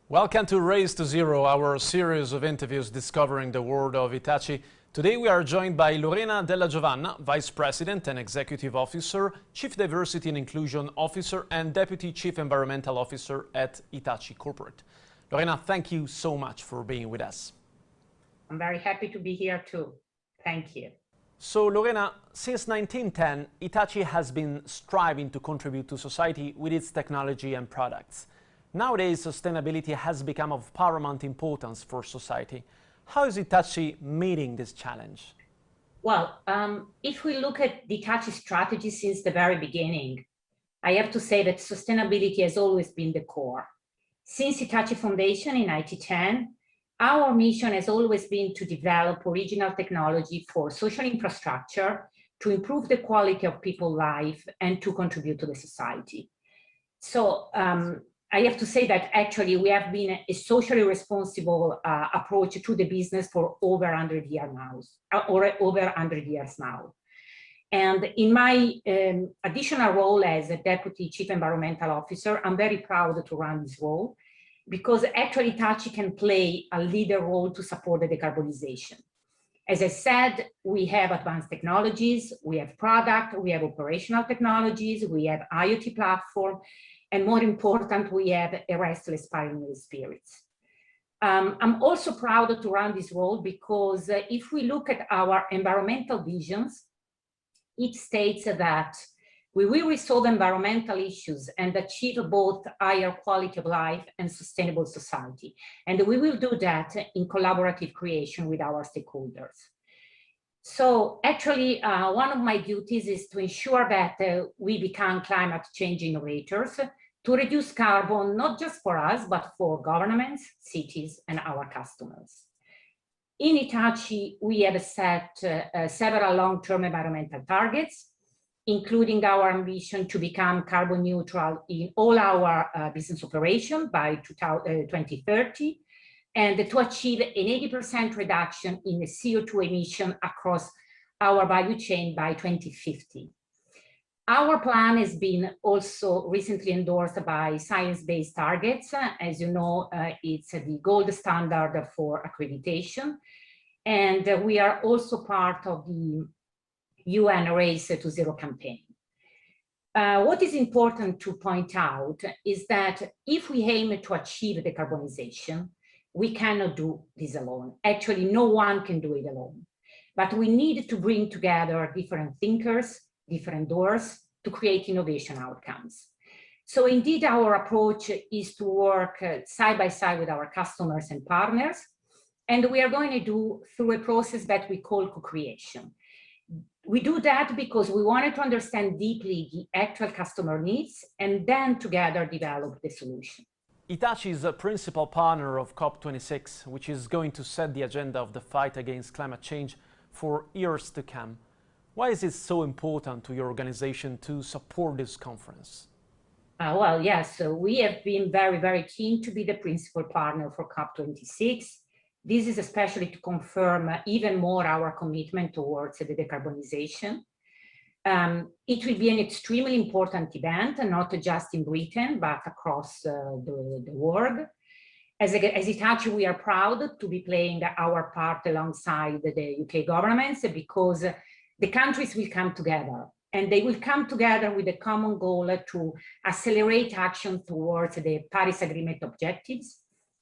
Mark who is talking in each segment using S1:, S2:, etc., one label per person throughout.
S1: Welcome to Race to Zero, our series of interviews discovering the world of Hitachi. Today we are joined by Lorena Della Giovanna, Vice President and Executive Officer, Chief Diversity and Inclusion Officer, and Deputy Chief Environmental Officer at Hitachi Corporate. Lorena, thank you so much for being with us.
S2: I'm very happy to be here too. Thank you.
S1: So Lorena, since 1910, Hitachi has been striving to contribute to society with its technology and products. Nowadays, sustainability has become of paramount importance for society. How is Hitachi meeting this challenge?
S2: Well, if we look at Hitachi's strategy since the very beginning, I have to say that sustainability has always been the core. Since Hitachi Foundation in 1910, our mission has always been to develop original technology for social infrastructure, to improve the quality of people's life, and to contribute to the society. So I have to say that actually we have been a socially responsible approach to the business for over 100 years now. And in my additional role as a Deputy Chief Environmental Officer, I'm very proud to run this role because actually Hitachi can play a leader role to support the decarbonization. As I said, we have advanced technologies, we have product, we have operational technologies, we have Iot Platform, and more important, we have a restless pioneer spirit. I'm also proud to run this role because if we look at our environmental visions, it states that we will resolve environmental issues and achieve both higher quality of life and sustainable society. And we will do that in collaborative creation with our stakeholders. So actually, one of my duties is to ensure that we become climate change innovators to reduce carbon, not just for us, but for governments, cities, and our customers. In Hitachi, we have set several long-term environmental targets, including our ambition to become carbon neutral in all our business operations by 2030, and to achieve an 80% reduction in the CO2 emission across our value chain by 2050. Our plan has been also recently endorsed by science-based targets. As you know, it's the gold standard for accreditation. And we are also part of the UN Race to Zero campaign. What is important to point out is that if we aim to achieve decarbonization, we cannot do this alone. Actually, no one can do it alone. But we need to bring together different thinkers, different doors to create innovation outcomes. So indeed, our approach is to work side by side with our customers and partners. And we are going to do through a process that we call co-creation. We do that because we wanted to understand deeply the actual customer needs and then together develop the solution.
S1: Hitachi is a principal partner of COP26, which is going to set the agenda of the fight against climate change for years to come. Why is it so important to your organization to support this conference?
S2: Well, yes, so we have been very, very keen to be the principal partner for COP26. This is especially to confirm even more our commitment towards the decarbonization. It will be an extremely important event, not just in Britain, but across the world. As Hitachi, we are proud to be playing our part alongside the UK governments because the countries will come together, and they will come together with a common goal to accelerate action towards the Paris Agreement objectives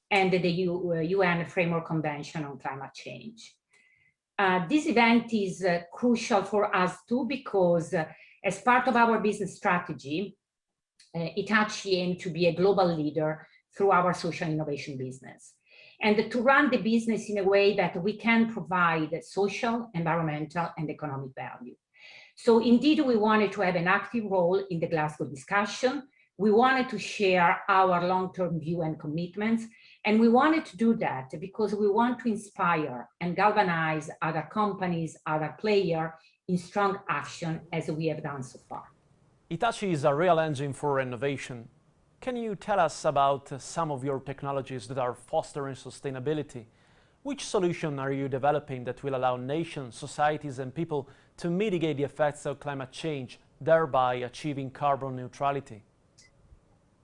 S2: and the UN Framework Convention on Climate Change. This event is crucial for us too, because as part of our business strategy, Hitachi aims to be a global leader through our social innovation business, and to run the business in a way that we can provide social, environmental, and economic value. So indeed, we wanted to have an active role in the Glasgow discussion. We wanted to share our long-term view and commitments, and we wanted to do that because we want to inspire and galvanize other companies, other players in strong action as we have done so far.
S1: Hitachi is a real engine for innovation. Can you tell us about some of your technologies that are fostering sustainability? Which solution are you developing that will allow nations, societies, and people to mitigate the effects of climate change, thereby achieving carbon neutrality?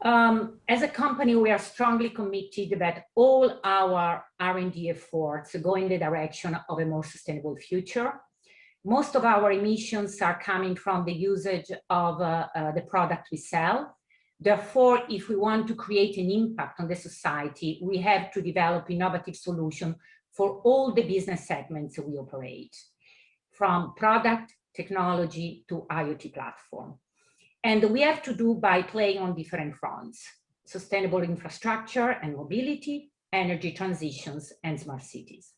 S2: As a company, we are strongly committed that all our R&D efforts go in the direction of a more sustainable future. Most of our emissions are coming from the usage of the product we sell. Therefore, if we want to create an impact on the society, we have to develop innovative solutions for all the business segments we operate, from product, technology to IoT platform. And we have to do by playing on different fronts: sustainable infrastructure and mobility, energy transitions, and smart cities.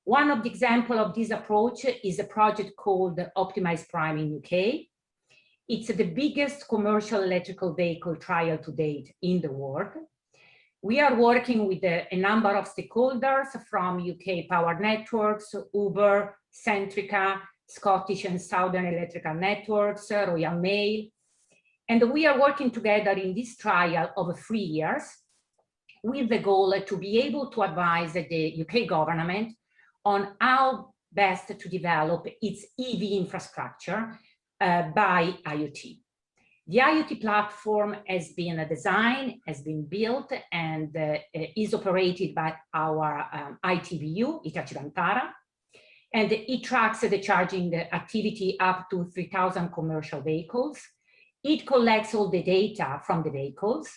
S2: One of the examples of this approach is a project called Optimize Prime in UK. It's the biggest commercial electrical vehicle trial to date in the world. We are working with a number of stakeholders from UK Power Networks, Uber, Centrica, Scottish and Southern Electrical Networks, Royal Mail. And we are working together in this trial over 3 years with the goal to be able to advise the UK government on how best to develop its EV infrastructure by IoT. The IoT platform has been designed, has been built, and is operated by our ITBU, Hitachi Vantara, and it tracks the charging activity up to 3,000 commercial vehicles. It collects all the data from the vehicles,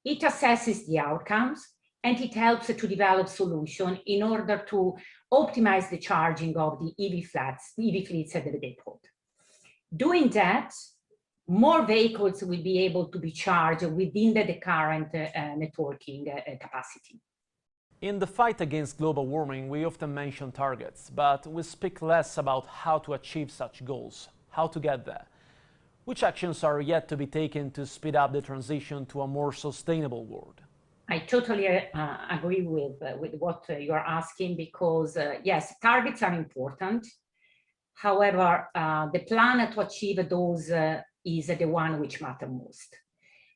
S2: it assesses the outcomes, and it helps to develop solutions in order to optimize the charging of the EV fleets at the depot. Doing that, more vehicles will be able to be charged within the current networking capacity.
S1: In the fight against global warming, we often mention targets, but we speak less about how to achieve such goals, how to get there. Which actions are yet to be taken to speed up the transition to a more sustainable world?
S2: I totally agree with what you're asking, because yes, targets are important. However, the plan to achieve those is the one which matters most.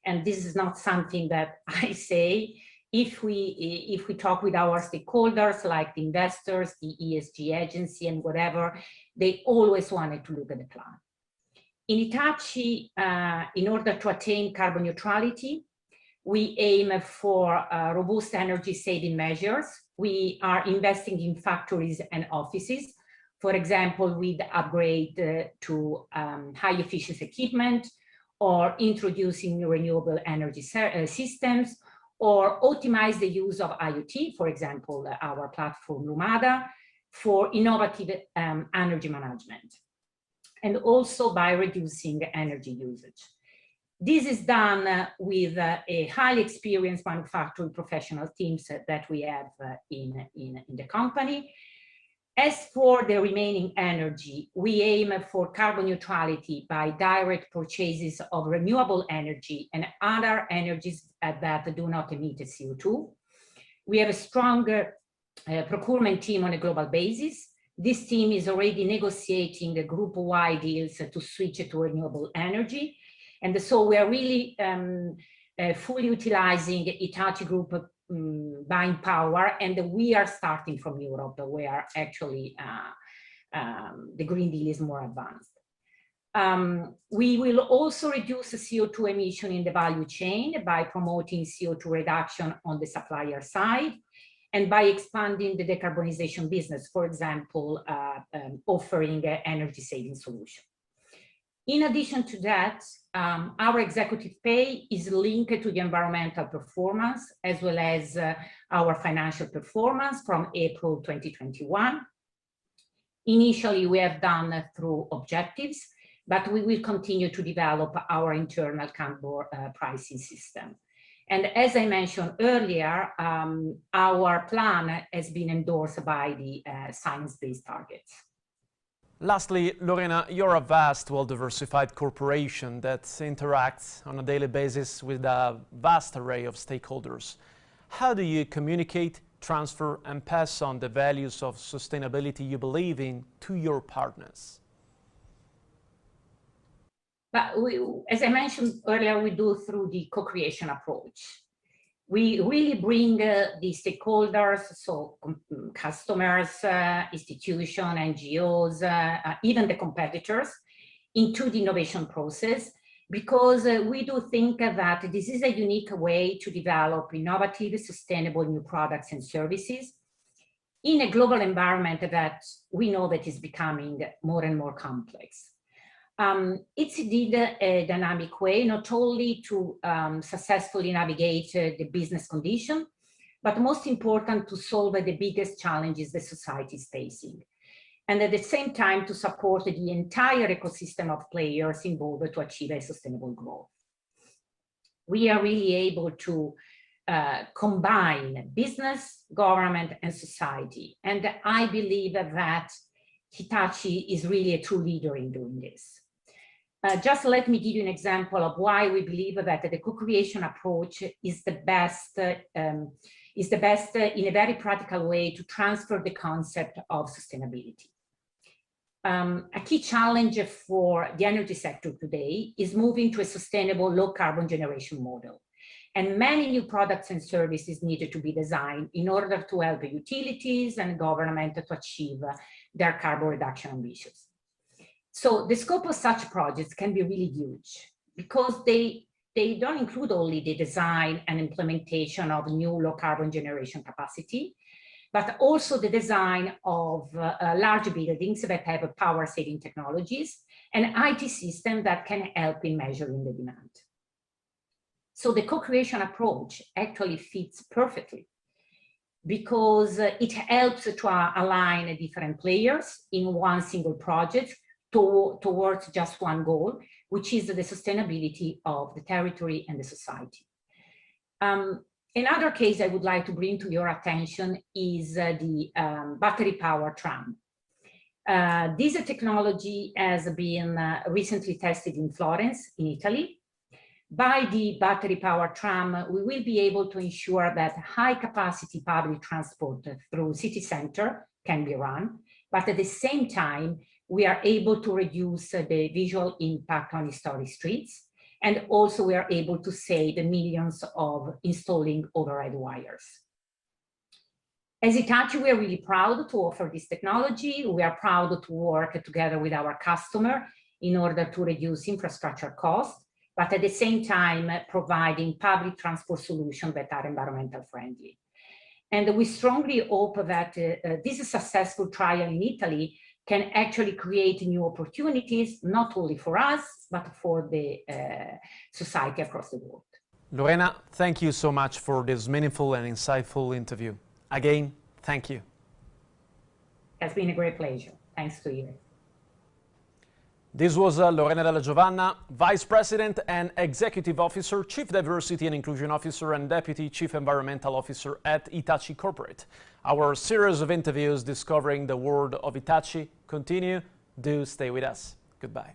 S2: And this is not something that I say. If we talk with our stakeholders, like the investors, the ESG agency, and whatever, they always wanted to look at the plan. In Hitachi, in order to attain carbon neutrality, we aim for robust energy saving measures. We are investing in factories and offices, for example, with upgrade to high efficiency equipment, or introducing renewable energy systems, or optimize the use of IoT, for example, our platform Lumada, for innovative energy management, and also by reducing energy usage. This is done with a highly experienced manufacturing professional teams that we have in the company. As for the remaining energy, we aim for carbon neutrality by direct purchases of renewable energy and other energies that do not emit CO2. We have a strong procurement team on a global basis. This team is already negotiating group-wide deals to switch to renewable energy. And so we are really fully utilizing Hitachi Group buying power, and we are starting from Europe, where actually the Green Deal is more advanced. We will also reduce the CO2 emission in the value chain by promoting CO2 reduction on the supplier side, and by expanding the decarbonization business, for example, offering energy saving solution. In addition to that, our executive pay is linked to the environmental performance as well as our financial performance from April 2021. Initially, we have done through objectives, but we will continue to develop our internal carbon pricing system. And as I mentioned earlier, our plan has been endorsed by the science-based targets.
S1: Lastly, Lorena, you're a vast, well-diversified corporation that interacts on a daily basis with a vast array of stakeholders. How do you communicate, transfer, and pass on the values of sustainability you believe in to your partners?
S2: But as I mentioned earlier, we do through the co-creation approach. We really bring the stakeholders, so customers, institutions, NGOs, even the competitors, into the innovation process, because we do think that this is a unique way to develop innovative, sustainable new products and services in a global environment that we know that is becoming more and more complex. It's indeed a dynamic way, not only to successfully navigate the business condition, but most important, to solve the biggest challenges the society is facing. And at the same time, to support the entire ecosystem of players involved to achieve a sustainable growth. We are really able to combine business, government, and society. And I believe that Hitachi is really a true leader in doing this. Just let me give you an example of why we believe that the co-creation approach is the best in a very practical way to transfer the concept of sustainability. A key challenge for the energy sector today is moving to a sustainable low carbon generation model. And many new products and services needed to be designed in order to help utilities and government to achieve their carbon reduction ambitions. So the scope of such projects can be really huge because they don't include only the design and implementation of new low carbon generation capacity, but also the design of large buildings that have power saving technologies and IT systems that can help in measuring the demand. So the co-creation approach actually fits perfectly because it helps to align different players in one single project towards just one goal, which is the sustainability of the territory and the society. Another case I would like to bring to your attention is the battery power tram. This technology has been recently tested in Florence, in Italy. By the battery power tram, we will be able to ensure that high capacity public transport through city center can be run, but at the same time, we are able to reduce the visual impact on historic streets. And also we are able to save millions of installing overhead wires. As Hitachi, we are really proud to offer this technology. We are proud to work together with our customer in order to reduce infrastructure costs, but at the same time providing public transport solutions that are environmental friendly. And we strongly hope that this successful trial in Italy can actually create new opportunities, not only for us, but for the society across the world.
S1: Lorena, thank you so much for this meaningful and insightful interview. Again, thank you.
S2: It's been a great pleasure. Thanks to you.
S1: This was Lorena Della Giovanna, Vice President and Executive Officer, Chief Diversity and Inclusion Officer, and Deputy Chief Environmental Officer at Hitachi Corporate. Our series of interviews discovering the world of Hitachi continue. Do stay with us. Goodbye.